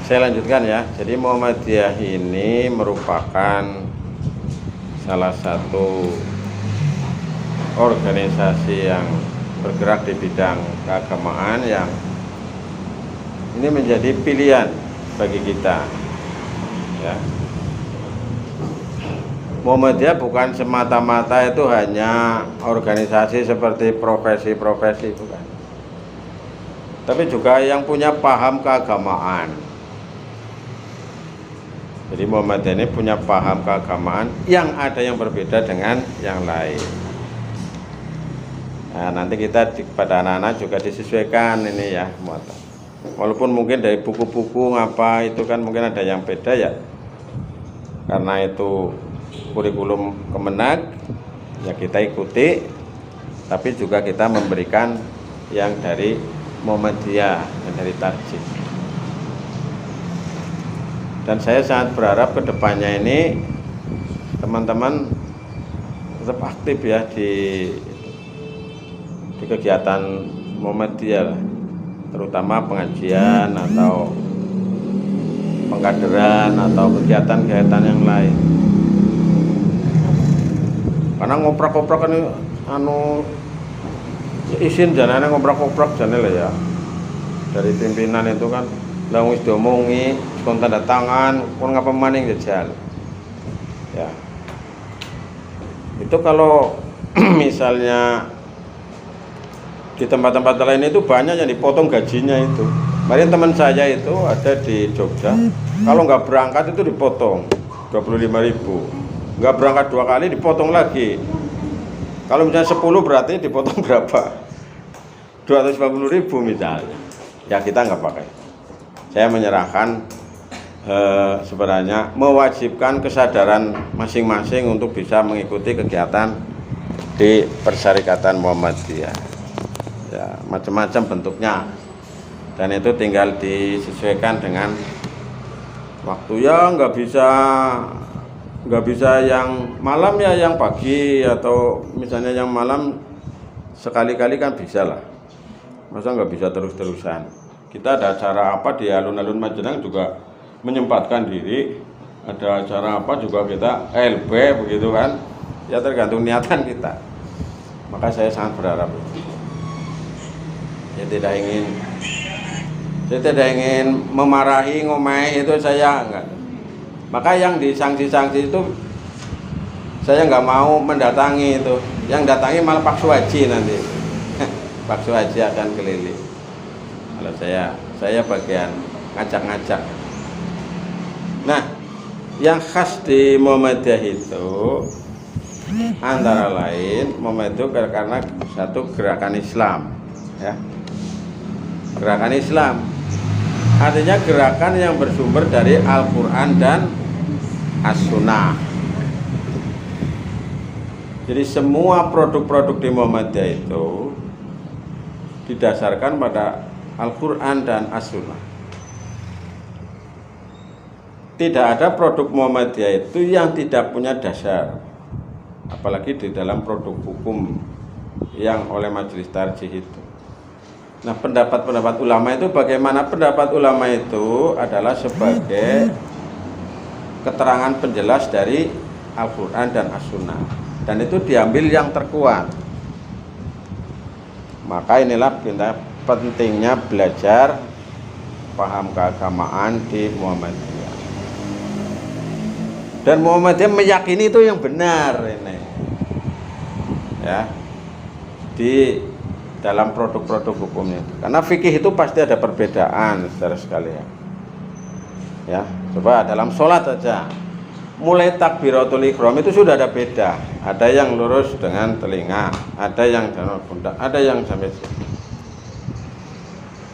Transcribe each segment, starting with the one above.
Saya lanjutkan ya. Jadi Muhammadiyah ini merupakan salah satu organisasi yang bergerak di bidang keagamaan yang ini menjadi pilihan bagi kita ya. Muhammadiyah bukan semata-mata itu hanya organisasi seperti profesi-profesi, bukan, tapi juga yang punya paham keagamaan. Jadi Muhammadiyah ini punya paham keagamaan yang ada yang berbeda dengan yang lain. Nah, nanti kita pada anak-anak juga disesuaikan ini ya, walaupun mungkin dari buku-buku apa itu kan mungkin ada yang beda ya, karena itu kurikulum Kemenag ya kita ikuti, tapi juga kita memberikan yang dari Muhammadiyah, yang dari Tarjih. Dan saya sangat berharap kedepannya ini teman-teman tetap aktif ya di kegiatan Muhammadiyah, terutama pengajian atau pengkaderan atau kegiatan-kegiatan yang lain. Karena ngoprak-ngoprak kan izin janane ngoprak-ngoprak jane lah ya. Dari pimpinan itu kan lah wis diomongi kon tanda tangan kon ngapa maning jajal. Ya. Itu kalau misalnya di tempat-tempat lain itu banyak yang dipotong gajinya itu. Kemarin teman saya itu ada di Jogja, kalau nggak berangkat itu dipotong 25.000, nggak berangkat 2 kali dipotong lagi. Kalau misalnya 10 berarti dipotong berapa? 250.000 misalnya. Ya kita nggak pakai. Saya menyerahkan sebenarnya mewajibkan kesadaran masing-masing untuk bisa mengikuti kegiatan di Persyarikatan Muhammadiyah. Ya, macam-macam bentuknya, dan itu tinggal disesuaikan dengan waktu ya, nggak bisa yang malam ya, yang pagi, atau misalnya yang malam sekali-kali kan bisa lah, masa nggak bisa terus-terusan. Kita ada acara apa di alun-alun Majenang juga menyempatkan diri, ada acara apa juga kita LB begitu kan, ya tergantung niatan kita. Maka saya sangat berharap saya tidak ingin memarahi, ngomai itu saya enggak. Maka yang disanksi-sanksi itu saya nggak mau mendatangi itu. Yang datangi malah Pak Suhaji nanti. Pak Suhaji akan keliling. Kalau saya bagian ngajak-ngajak. Nah, yang khas di Muhammadiyah itu antara lain Muhammadiyah karena satu gerakan Islam, ya. Gerakan Islam artinya gerakan yang bersumber dari Al-Quran dan As-Sunnah. Jadi semua produk-produk di Muhammadiyah itu didasarkan pada Al-Quran dan As-Sunnah. Tidak ada produk Muhammadiyah itu yang tidak punya dasar, apalagi di dalam produk hukum yang oleh Majelis Tarjih itu. Nah, pendapat-pendapat ulama itu bagaimana? Pendapat ulama itu adalah sebagai keterangan penjelas dari Al-Quran dan As-Sunnah, dan itu diambil yang terkuat. Maka inilah pentingnya belajar paham keagamaan di Muhammadiyah. Dan Muhammadiyah meyakini itu yang benar ini, ya, di dalam produk-produk hukumnya. Karena fikih itu pasti ada perbedaan, saudara sekalian. Ya, coba dalam sholat aja, mulai takbiratul ihram itu sudah ada beda. Ada yang lurus dengan telinga, ada yang dengan pundak, ada yang sampai sini.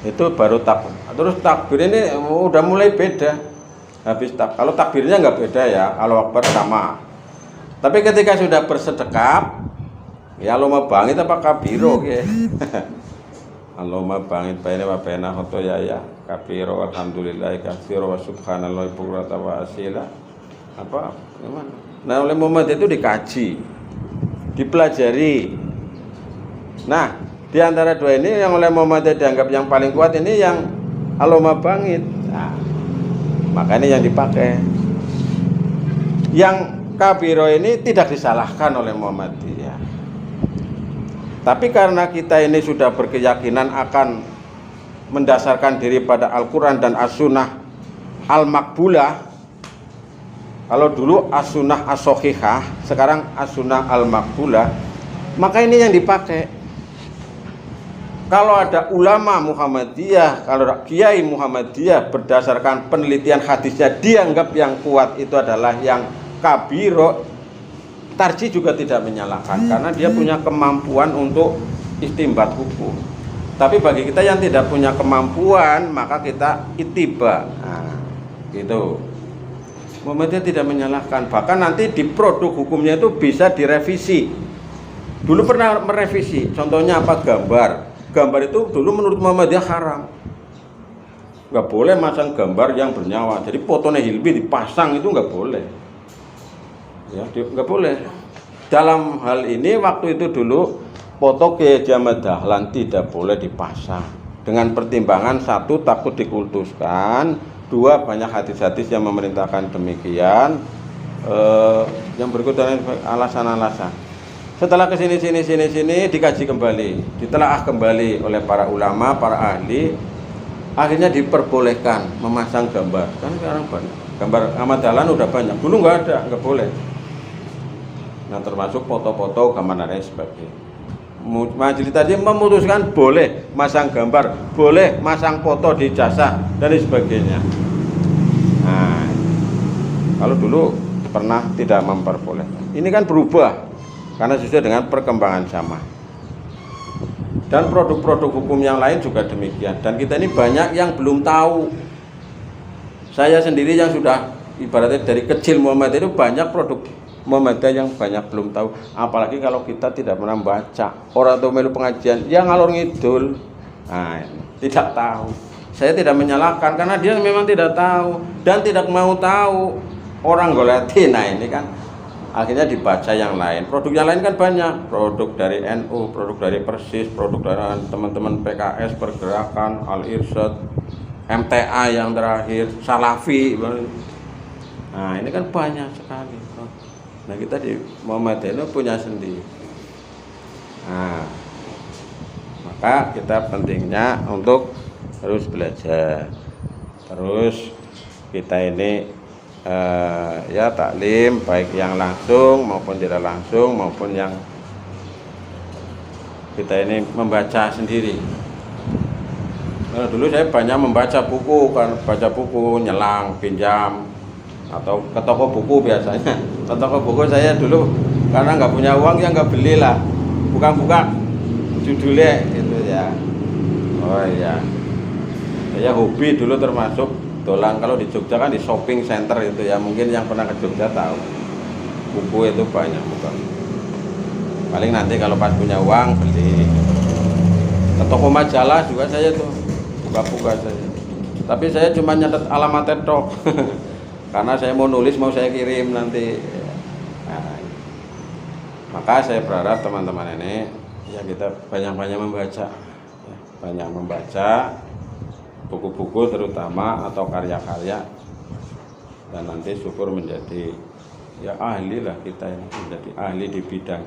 Itu baru takbir. Terus takbir ini udah mulai beda. Habis kalau takbirnya nggak beda ya, Allahu Akbar sama. Tapi ketika sudah bersedekap, ya Allahumma bangit apa kabiro ya. Allahumma bangit baina wa baina khotoyaya kabiro alhamdulillah katsira wa subhanallah bukrata wa asila. Apa gimana? Nah, oleh Muhammad itu dikaji, dipelajari. Nah, di antara dua ini yang oleh Muhammad dianggap yang paling kuat ini yang Allahumma bangit. Nah, makanya yang dipakai. Yang kabiro ini tidak disalahkan oleh Muhammadiyah, tapi karena kita ini sudah berkeyakinan akan mendasarkan diri pada Al-Quran dan As-Sunnah Al-Makbulah. Kalau dulu As-Sunnah As-Sohihah, sekarang As-Sunnah Al-Makbulah, maka ini yang dipakai. Kalau ada ulama Muhammadiyah, kalau kiai Muhammadiyah berdasarkan penelitian hadisnya dianggap yang kuat itu adalah yang kabiro, tarjih juga tidak menyalahkan karena dia punya kemampuan untuk istimbat hukum. Tapi bagi kita yang tidak punya kemampuan, maka kita ittiba. Nah, gitu. Muhammadiyah tidak menyalahkan, bahkan nanti di produk hukumnya itu bisa direvisi. Dulu pernah merevisi, contohnya apa? Gambar itu dulu menurut Muhammadiyah haram, nggak boleh masang gambar yang bernyawa. Jadi fotonya Hilmi dipasang itu nggak boleh, ya nggak boleh. Dalam hal ini waktu itu dulu foto Kiai Ahmad Dahlan tidak boleh dipasang dengan pertimbangan satu, takut dikultuskan, dua, banyak hadis-hadis yang memerintahkan demikian. Yang berikutnya alasan-alasan. Setelah sini dikaji kembali, ditelaah kembali oleh para ulama, para ahli, akhirnya diperbolehkan memasang gambar. Kan sekarang banyak gambar Ahmad Dahlan udah banyak, dulu nggak ada, nggak boleh. Nah, termasuk foto-foto, gambar dan sebagainya. Majelis tadi memutuskan boleh masang gambar, boleh masang foto di jasa dan sebagainya. Nah, kalau dulu pernah tidak memperbolehkan. Ini kan berubah karena sesuai dengan perkembangan zaman. Dan produk-produk hukum yang lain juga demikian. Dan kita ini banyak yang belum tahu. Saya sendiri yang sudah ibaratnya dari kecil Muhammadiyah itu banyak produk Muhammadiyah yang banyak belum tahu. Apalagi kalau kita tidak pernah baca. Orang tua melu pengajian yang ngalor ngidul, nah, tidak tahu. Saya tidak menyalahkan karena dia memang tidak tahu dan tidak mau tahu. Orang goleti, nah ini kan akhirnya dibaca yang lain. Produk yang lain kan banyak. Produk dari NU, produk dari Persis, produk dari teman-teman PKS, Pergerakan, Al-Irsyad, MTA yang terakhir, Salafi. Nah ini kan banyak sekali. Nah kita di Muhammadiyah punya sendiri. Nah, maka kita pentingnya untuk terus belajar. Terus kita ini ya taklim, baik yang langsung maupun tidak langsung, maupun yang kita ini membaca sendiri. Nah, dulu saya banyak membaca buku, kan baca buku, nyelang, pinjam, atau ke toko buku biasanya. Ke toko buku saya dulu karena nggak punya uang ya nggak belilah, buka-buka judulnya itu ya. Oh iya, saya hobi dulu termasuk dolan. Kalau di Jogja kan di shopping center itu ya, mungkin yang pernah ke Jogja tahu buku itu banyak bukan. Paling nanti kalau pas punya uang beli. Ke toko majalah juga saya tuh buka-buka saja. Tapi saya cuma nyatet alamat tok. Karena saya mau nulis, mau saya kirim nanti. Nah, maka saya berharap teman-teman ini ya kita banyak-banyak membaca, ya, banyak membaca buku-buku terutama atau karya-karya, dan nanti syukur menjadi ya ahli lah, kita ini menjadi ahli di bidang.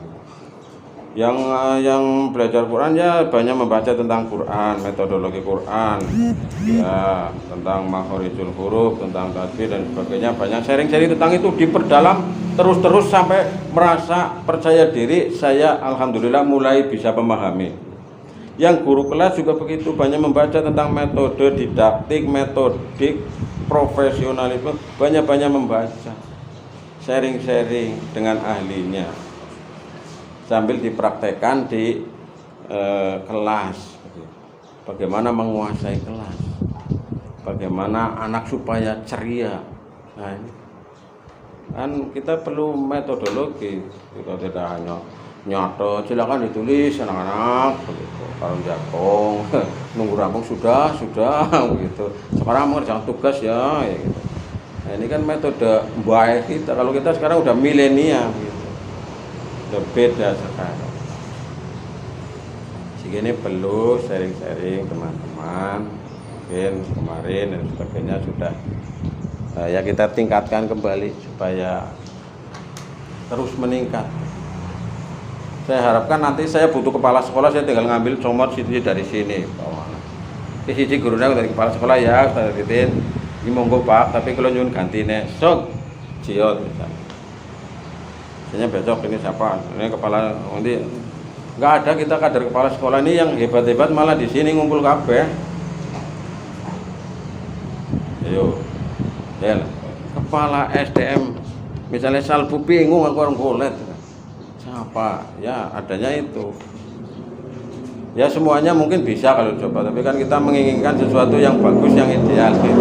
Yang belajar Quran ya banyak membaca tentang Quran, metodologi Quran, ya tentang makhorijul huruf, tentang tajwid dan sebagainya. Banyak sharing-sharing tentang itu, diperdalam terus sampai merasa percaya diri. Saya alhamdulillah mulai bisa memahami. Yang guru kelas juga begitu, banyak membaca tentang metode didaktik, metodik, profesionalisme, banyak-banyak membaca, sharing-sharing dengan ahlinya sambil dipraktekkan di kelas. Bagaimana menguasai kelas, bagaimana anak supaya ceria. Nah, ini kan kita perlu metodologi, kita tidak hanya nyato, silakan ditulis anak-anak begitu. Kalau jangkung nunggu rampung sudah begitu. Sekarang mengerjakan tugas ya gitu. Nah, ini kan metode baik kita. Kalau kita sekarang udah milenial gitu. Udah beda sekarang. Sehingga ini perlu sharing-sharing teman-teman. Mungkin kemarin dan sebagainya sudah Ya kita tingkatkan kembali supaya terus meningkat. Saya harapkan nanti saya butuh kepala sekolah, saya tinggal ngambil comot situ dari sini. Siji gurunya dari kepala sekolah ya, Ustaz Titin. Ini monggo Pak, tapi kalau nyun gantine, sok jiot misalnya. Misalnya besok ini siapa? Ini kepala nanti nggak ada, kita kader kepala sekolah ini yang hebat-hebat malah di sini ngumpul kabeh. Ayo, ya kepala SDM misalnya Salbu bingung aku orang kulit. Siapa? Ya adanya itu. Ya semuanya mungkin bisa kalau coba, tapi kan kita menginginkan sesuatu yang bagus, yang ideal gitu.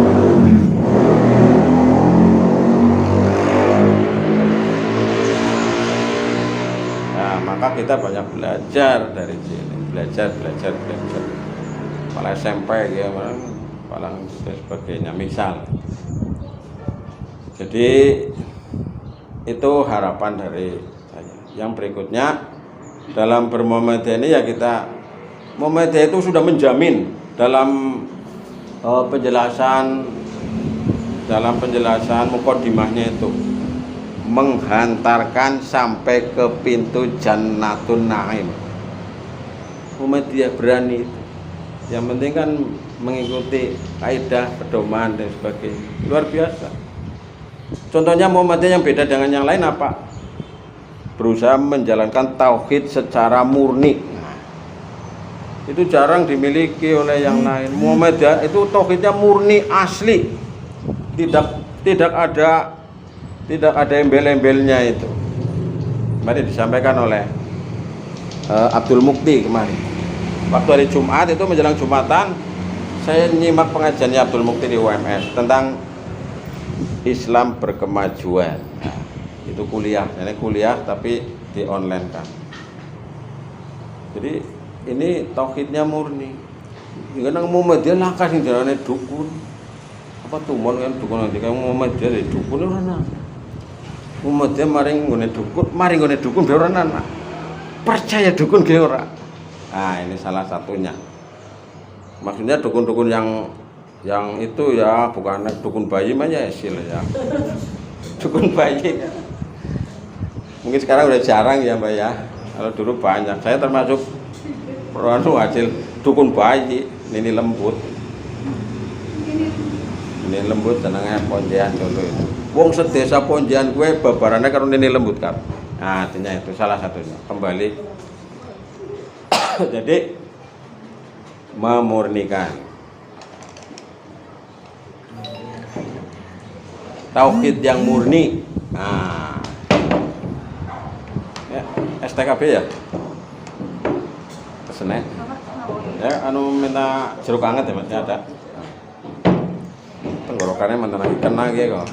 Nah, maka kita banyak belajar dari sini, belajar. Kepala SMP ya, kepala sebagainya misal. Jadi itu harapan dari saya. Yang berikutnya dalam bermuamalah ini ya kita Muhammadiyah itu sudah menjamin dalam penjelasan mukadimahnya itu menghantarkan sampai ke pintu Jannatun Naim. Muhammadiyah berani itu. Yang penting kan mengikuti kaidah pedoman dan sebagainya. Luar biasa. Contohnya Muhammadiyah yang beda dengan yang lain apa? Berusaha menjalankan tauhid secara murni. Nah, itu jarang dimiliki oleh yang lain. Muhammadiyah itu tauhidnya murni asli, tidak ada embel-embelnya itu. Kemarin disampaikan oleh Abdul Mukti kemarin. Waktu hari Jumat itu menjelang Jumatan, saya nyimak pengajiannya Abdul Mukti di UMS tentang Islam berkemajuan. Nah, itu kuliah, ini kuliah tapi di online kan. Jadi ini tauhidnya murni. Karena Muhammadiyah lakas sing jarane dukun. Apa tumon kan dukun nanti kan Muhammadiyah dari dukun ora ana. Muhammadiyah maring nggone dukun be ora ana. Percaya dukun ge ora. Nah, ini salah satunya. Maksudnya dukun-dukun yang itu ya bukan dukun bayi mah ya esil ya. Dukun bayi. Mungkin sekarang udah jarang ya Mbak ya. Kalau dulu banyak. Saya termasuk hasil dukun bayi. Ini lembut. Ini lembut jenenge Ponjean dulu itu. Wong sedesa Ponjean gue babarannya karo ini lembut kan. Nah, artinya itu salah satunya. Kembali. Jadi memurnikan tauhid yang murni. Nah, ya, STKB ya kesene ya anu minta jeruk hangat ya masnya ada tenggorokannya mantan lagi kena gitu kok.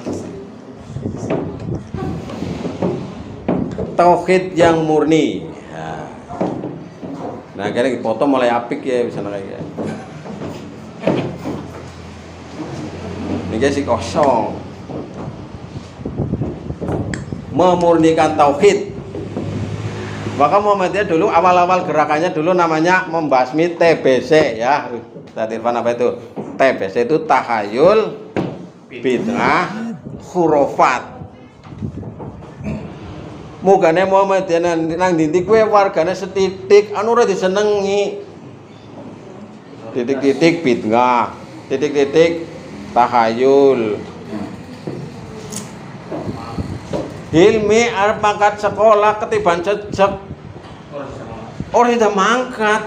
Tauhid yang murni. Nah kayaknya foto mulai apik ya bisa kayak ini guys si kosong. Memurnikan tauhid. Maka Muhammadiyah dulu awal-awal gerakannya dulu namanya membasmi TBC ya. Ustaz Irfan apa itu? TBC itu tahayul, bid'ah, khurafat. Mugane Muhammadiyah nang ndi kowe wargane setitik anu ora disenengi. Titik-titik bid'ah, titik-titik tahayul. Hilmi arep mangkat sekolah ketiban cecek. Orang tidak mangkat.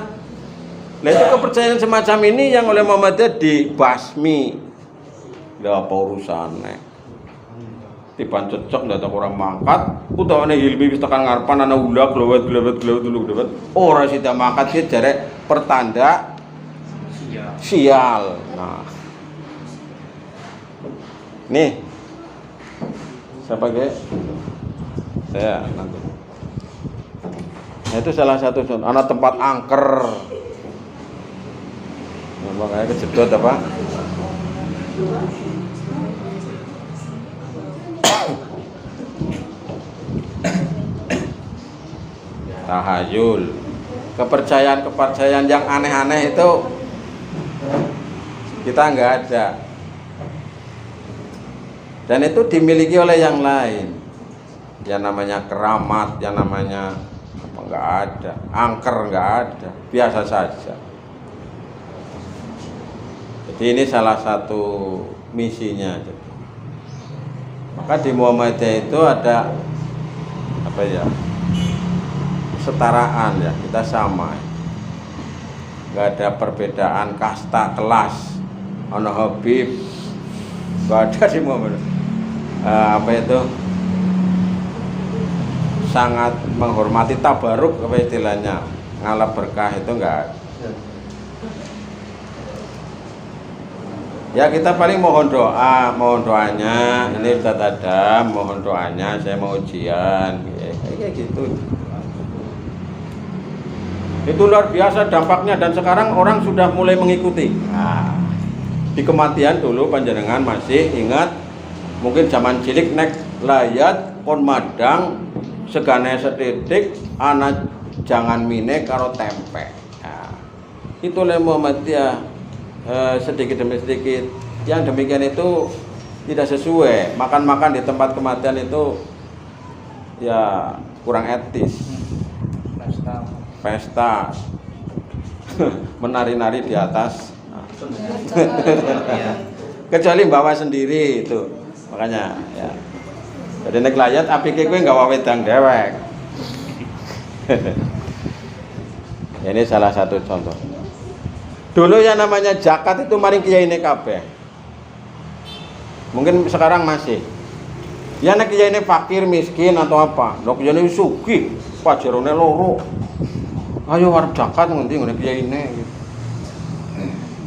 Lah itu kepercayaan semacam ini yang oleh Muhammadiyah dibasmi. Lah apa urusannya? Tiban cecek ndak orang mangkat, utawane Hilmi wis tekan ngarepan ana ulah glowet dulu dapat. Ora sida mangkat ki jare pertanda sial. Nah. Nih. Siapa ge? Saya nanti. Nah, itu salah satu contoh. Anak tempat angker. Memang kayak kejedot apa? Tahayul. Kepercayaan yang aneh-aneh itu kita nggak ada. Dan itu dimiliki oleh yang lain. Yang namanya keramat, yang namanya apa, nggak ada, angker nggak ada, biasa saja. Jadi ini salah satu misinya. Maka di Muhammadiyah itu ada apa ya, kesetaraan ya, kita sama, nggak ada perbedaan kasta, kelas, ono Habib, nggak ada di Muhammadiyah. Apa itu, sangat menghormati tabaruk, apa istilahnya, ngalap berkah, itu enggak. Ya kita paling mohon doa, mohon doanya. Ini Ustaz Adam, mohon doanya, saya mau ujian, kayak gitu. Itu luar biasa dampaknya, dan sekarang orang sudah mulai mengikuti. Nah, di kematian dulu panjenengan masih ingat, mungkin zaman cilik nek layat kon madang segane setitik anak jangan mine karo tempe. Nah, itu oleh Muhammadiyah. Sedikit demi sedikit, yang demikian itu tidak sesuai. Makan-makan di tempat kematian itu ya kurang etis. Pesta menari-nari di atas, kecuali bawa sendiri itu, makanya ya. Jadi nek layat apike kowe nggawa wedang dewek. Ini salah satu contoh. Dulu yang namanya zakat itu maring kiyaine kabeh. Mungkin sekarang masih. Ya nek kiyaine fakir, miskin atau apa. Nek kiyaine sugih, pajerone loro. Ayo warep zakat ngendi ngene kiyaine gitu.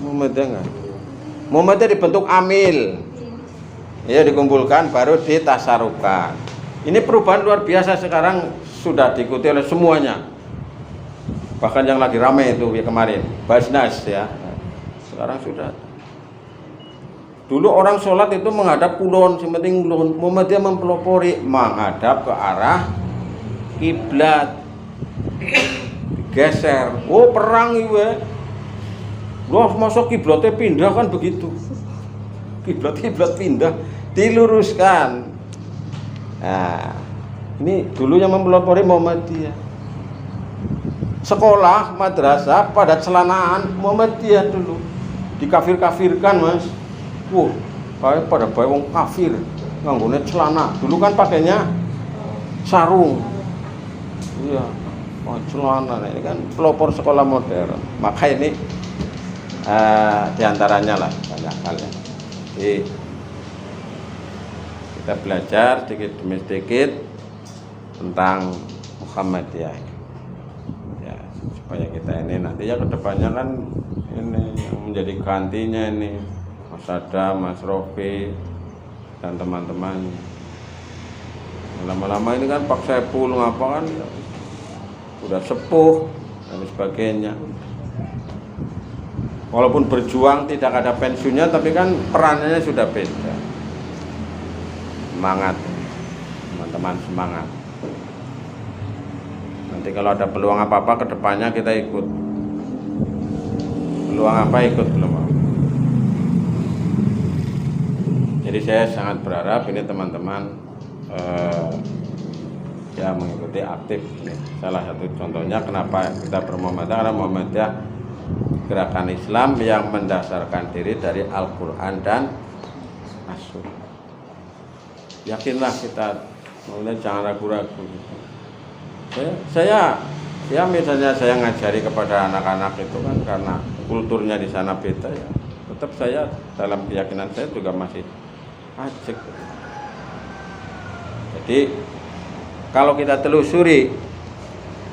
Muhammadiyah enggak. Muhammadiyah dibentuk amil. Ya dikumpulkan baru ditasarukan. Ini perubahan luar biasa sekarang, sudah diikuti oleh semuanya. Bahkan yang lagi ramai itu ya kemarin, Basnas ya. Sekarang sudah. Dulu orang sholat itu menghadap kulon, yang penting kulon. Muhammadiyah mempelopori menghadap ke arah kiblat. Geser. Oh perang iwe. Loh masuk kiblatnya pindah kan begitu. Kiblat pindah, diluruskan. Nah, ini dulu yang mempelopori Muhammadiyah. Sekolah, madrasah pada celanaan Muhammadiyah dulu. Dikafir-kafirkan, Mas. Kayak pada bae wong kafir nganggone celana. Dulu kan pakainya sarung. Iya, celana. Ini kan pelopor sekolah modern. Maka ini diantaranya lah banyak hal ya. Jadi kita belajar sedikit demi sedikit tentang Muhammadiyah. Supaya kita ini nanti ya kedepannya kan ini yang menjadi gantinya ini Mas Adam, Mas Rofi dan teman-teman. Lama-lama ini kan Pak Saiful ngapa kan udah sepuh dan sebagainya. Walaupun berjuang tidak ada pensiunnya, tapi kan perannya sudah beda. Semangat teman-teman, semangat. Nanti kalau ada peluang apa-apa ke depannya kita ikut. Peluang apa ikut belum? Jadi saya sangat berharap ini teman-teman ya mengikuti aktif. Ini salah satu contohnya kenapa kita bermuhammadiyah, karena Muhammadiyah gerakan Islam yang mendasarkan diri dari Al-Quran dan As-Sunnah. Yakinlah kita, mulai jangan ragu-ragu. Saya misalnya saya ngajari kepada anak-anak itu kan karena kulturnya di sana beda ya. Tetap saya dalam keyakinan saya juga masih ajak. Jadi kalau kita telusuri,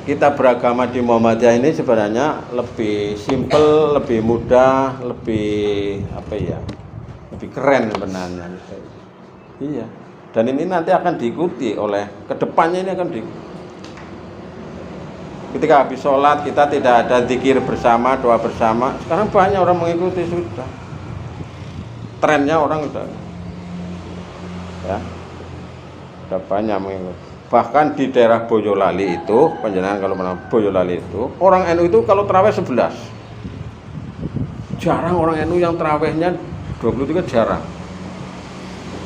kita beragama di Muhammadiyah ini sebenarnya lebih simpel, lebih mudah, lebih apa ya, lebih keren sebenarnya. Iya. Dan ini nanti akan diikuti oleh kedepannya, ini akan diikuti. Ketika habis sholat kita tidak ada zikir bersama, doa bersama. Sekarang banyak orang mengikuti sudah. Trennya orang sudah, ya, sudah banyak mengikuti. Bahkan di daerah Boyolali itu, panjenengan kalau pernah Boyolali itu, orang NU itu kalau tarawih 11. Jarang orang NU yang tarawihnya 23, jarang.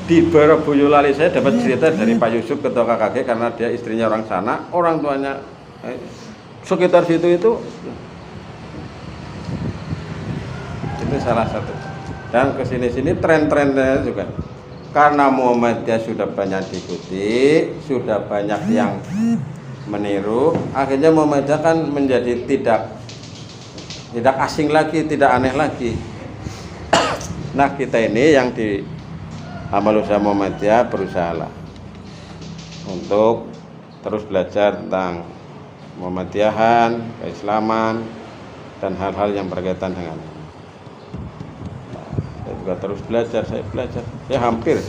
Di Boyolali saya dapat cerita dari Pak Yusuf Ketua KKG karena dia istrinya orang sana, orang tuanya sekitar situ itu salah satu. Dan kesini-sini tren-trennya juga karena Muhammadiyah sudah banyak diikuti, sudah banyak yang meniru, akhirnya Muhammadiyah kan menjadi tidak asing lagi, tidak aneh lagi. Nah kita ini yang di Amal Usaha Muhammadiyah berusahalah untuk terus belajar tentang Muhammadiyahan, keislaman, dan hal-hal yang berkaitan dengan saya juga terus belajar, ya hampir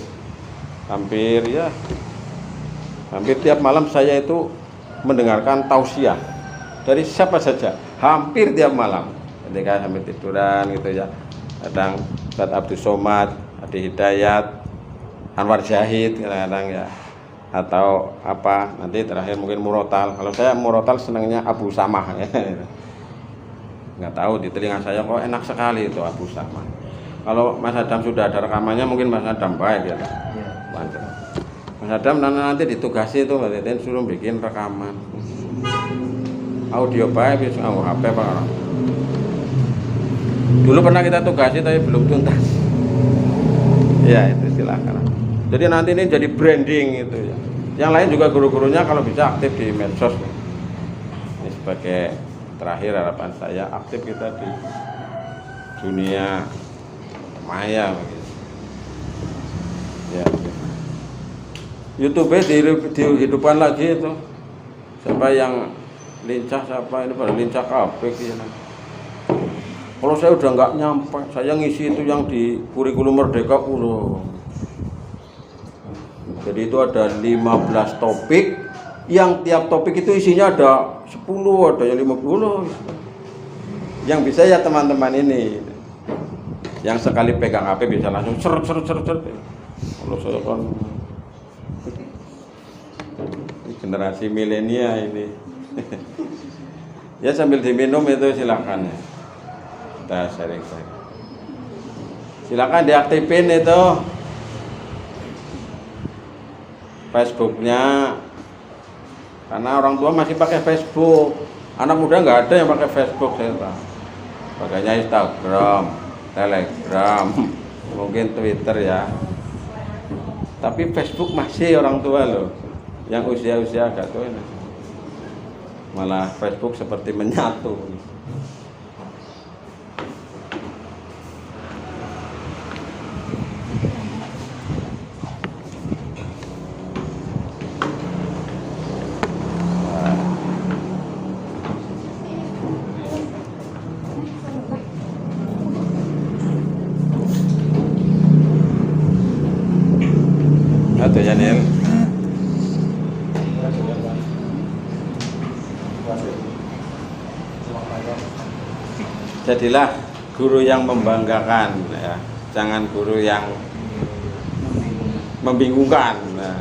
tiap malam saya itu mendengarkan tausiah dari siapa saja, hampir tiap malam ketika sambil tiduran gitu ya. Kadang Ustaz Abdul Somad, Adi Hidayat, Anwar Zahid kadang-kadang ya, atau apa nanti terakhir mungkin Murotal. Kalau saya Murotal senangnya Abu Samah ya. Nggak tahu di telinga saya kok enak sekali itu Abu Samah. Kalau Mas Adam sudah ada rekamannya mungkin Mas Adam baik ya. Mantap. Mas Adam nanti ditugasi itu Mbak Titin suruh bikin rekaman audio baik bisa nganggo HP Pak. Dulu pernah kita tugasi tapi belum tuntas. Ya itu silakan. Jadi nanti ini jadi branding itu ya. Yang lain juga guru-gurunya kalau bisa aktif di medsos. Ini sebagai terakhir harapan saya aktif kita di dunia maya begitu. Ya. YouTube dihidupkan lagi itu. Siapa yang lincah siapa ini pada lincah kabeh ya. Kalau saya udah nggak nyampe, saya ngisi itu yang di kurikulum Merdeka Jadi itu ada 15 topik, yang tiap topik itu isinya ada 10, ada yang 50. Yang bisa ya teman-teman ini, yang sekali pegang HP bisa langsung seret. Kalau saya kan generasi milenial ini. Ya sambil diminum itu silakan ya. Kita sharing. Silakan diaktifin itu Facebooknya, karena orang tua masih pakai Facebook, anak muda nggak ada yang pakai Facebook saya tahu. Makanya Instagram, Telegram, mungkin Twitter ya. Tapi Facebook masih orang tua loh, yang usia-usia agak tua ini. Malah Facebook seperti menyatu. Atau Janil. Jadilah guru yang membanggakan ya. Jangan guru yang membingungkan ya.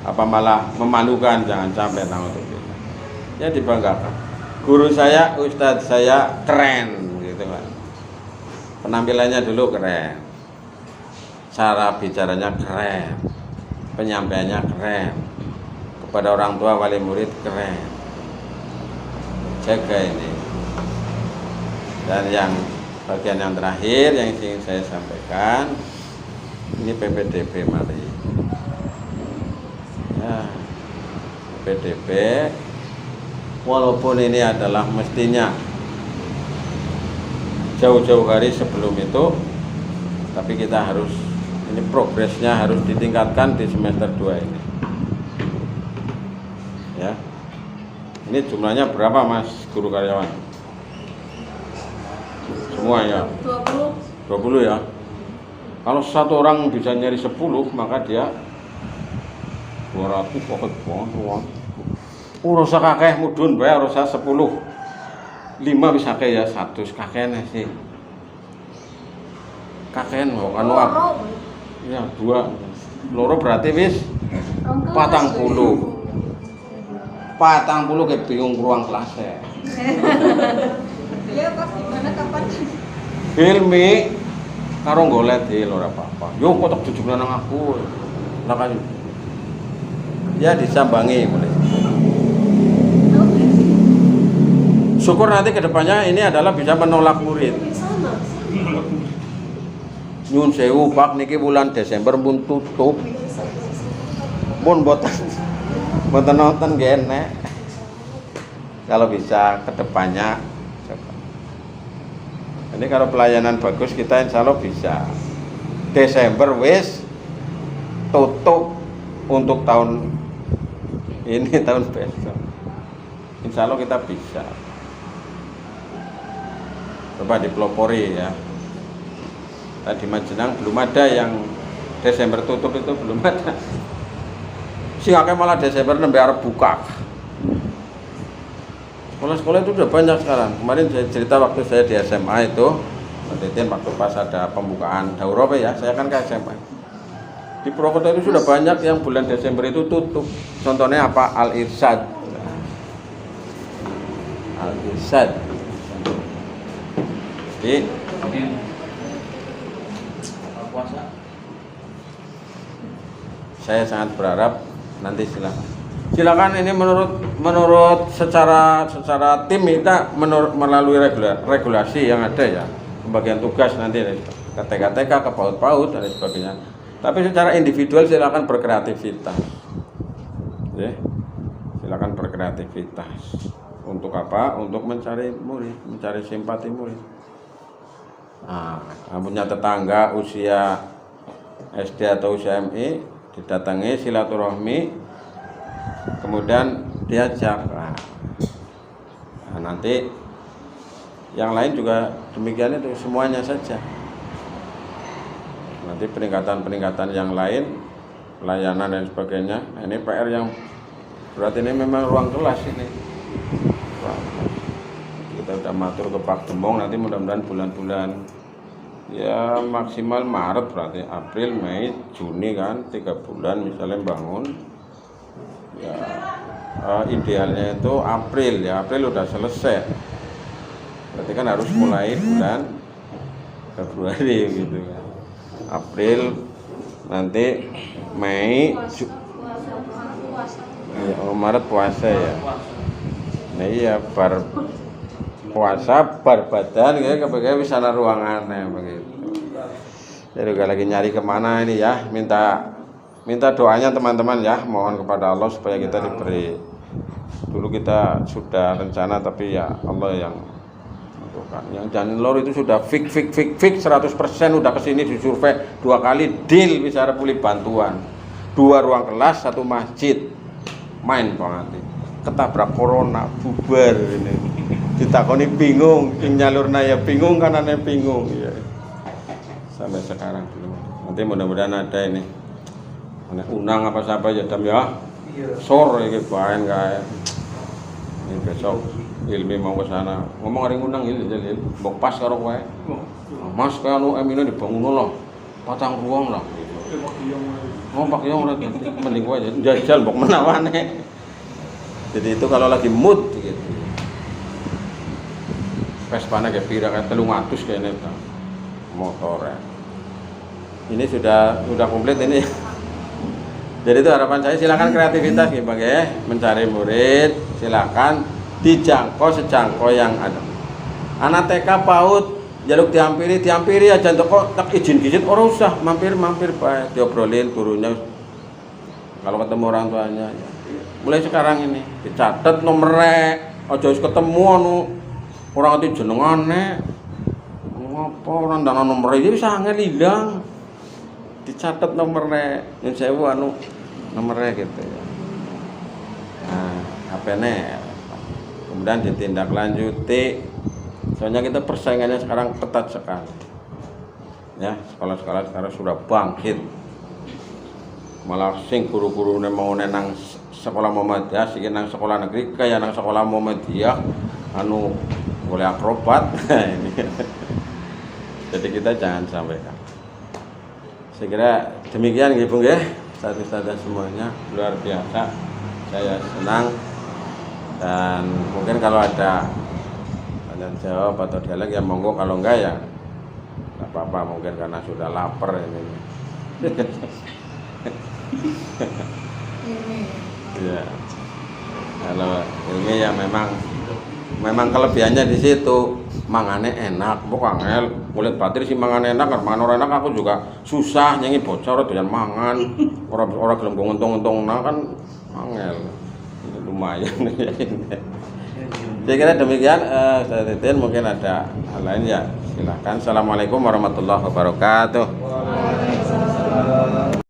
Apa malah memalukan, jangan sampai itu. Ya dibanggakan. Guru saya, ustadz saya keren gitu kan. Penampilannya dulu keren. Cara bicaranya keren. Penyampaiannya keren, kepada orang tua wali murid keren. Jaga ini. Dan yang bagian yang terakhir yang ingin saya sampaikan, ini PPDB mari ya, PPDB walaupun ini adalah mestinya jauh-jauh hari sebelum itu, tapi kita harus ini progresnya harus ditingkatkan di semester 2 ini. Ya. Ini jumlahnya berapa Mas guru karyawan? Semua ya? 20 ya. Kalau satu orang bisa nyari 10, maka dia 200 pokok banget. Rasa kakek mudun bae rasa 10. 5 bisa kayak ya 100 kakeknya sih. Kakek kok anu apa? Ya 2 loro berarti wis 40 ke bingung ruang kelas ya. Iya Pak, gimana kapan? Hilmi karo golet ora apa-apa. Yo kok tak jujur nang aku. Lah kan ya disambangi boleh. Syukur nanti kedepannya ini adalah bisa menolak murid. Nyun sewu Pak niki bulan Desember pun tutup. Pun boten nonton gene. Kalau bisa kedepannya coba. Ini kalau pelayanan bagus kita insya Allah bisa. Desember wis tutup untuk tahun ini tahun besok. Insya Allah kita bisa. Coba dipelopori ya. Tadi Majenang belum ada yang Desember tutup itu belum ada. Sing akeh malah Desember nembe arep buka. Sekolah-sekolah itu sudah banyak sekarang. Kemarin saya cerita waktu saya di SMA itu, waktu pas ada pembukaan daurah ya, saya kan ke SMA. Di Purwokerto itu sudah banyak yang bulan Desember itu tutup. Contohnya apa? Al-Irsyad. Al-Irsyad. Jadi saya sangat berharap nanti silakan ini menurut secara tim kita melalui regulasi yang ada ya, pembagian tugas nanti ke TK-TK, ke PAUD-PAUD dan sebagainya. Tapi secara individual silakan berkreativitas. Ya. Silakan berkreativitas. Untuk apa? Untuk mencari murid, mencari simpati murid. Nah, punya tetangga usia SD atau usia MI didatangi silaturahmi, kemudian diajak. Nah, nanti yang lain juga demikian itu semuanya saja. Nanti peningkatan yang lain, pelayanan dan sebagainya. Ini PR yang berarti ini memang ruang kelas ini. Kita sudah matur ke Pak Demong, nanti mudah-mudahan bulan-bulan ya maksimal Maret, berarti April, Mei, Juni kan 3 bulan misalnya bangun ya, idealnya itu April ya, April udah selesai, berarti kan harus mulai bulan Februari gitu kan. April nanti Mei Maret puasa ya. Nah iya bar puasa bar badan gitu kebagian bisa ana ruangannya begitu. Jadi juga lagi nyari kemana ini ya, minta doanya teman-teman ya, mohon kepada Allah supaya kita diberi. Dulu kita sudah rencana tapi ya Allah yang menentukan. Yang Janilor itu sudah fix 100% udah kesini disurvei 2 kali deal bisa pulih bantuan. 2 ruang kelas, 1 masjid. Main banget. Ketabrak corona, bubar ini. Ditakoni bingung, yang nyalurna ya bingung, kanannya bingung ya. Sampai sekarang belum. Nanti mudah-mudahan ada ini. Unang apa siapa ya Dam ya. Sore iki baen kae. Ini besok Ilmi mau ke sana. Ngomong hari undang ini jadi mbok pas karo kowe. Mas kaya anu emine dibangun loh. 4 ruang lah. Oh Pak Yong lagi mending kowe jajal mbok menawane. Jadi itu kalau lagi mood gitu. Vespanya kayak pira kayak 300 kayaknya motor ya. Ini sudah komplit ini. Jadi itu harapan saya, silakan kreativitas gitu Pak ya, mencari murid, silakan dijangkau sejangkau yang ada. Anak TK PAUD jaluk dihampiri aja kok tak izin orang usah mampir Pak, diobrolin gurunya. Kalau ketemu orang tuanya ya. Mulai sekarang ini dicatat nomornya, aja wis ketemu anu orang itu jenengane apa orang dana nomornya dia bisa hilang, dicatat nomornya yang saya anu nomornya gitu ya. Nah HP-nya kemudian ditindaklanjuti, soalnya kita persaingannya sekarang ketat sekali ya, sekolah-sekolah sekarang sudah bangkit, malah sing guru-guru mau nang sekolah Muhammadiyah sih nang sekolah negeri kayak nang sekolah Muhammadiyah anu boleh akrobat. Ini jadi kita jangan sampai kan. Saya kira demikian gitu ya, status semuanya luar biasa, saya senang. Dan mungkin kalau ada jawab atau dialog ya monggo, kalau enggak ya apa-apa, mungkin karena sudah lapar ini. Ya. Kalau ini ya memang kelebihannya di situ, mangane enak, bukan angel. Kulit batir sih mangan enak, kan mangan orang enak aku juga susah nyengi bocor doyan mangan. Orang gelem nguntung-untung nah kan angel. Ini lumayan ya ini. Saya kira demikian, saya Titin, mungkin ada hal lain ya silahkan. Assalamualaikum warahmatullahi wabarakatuh.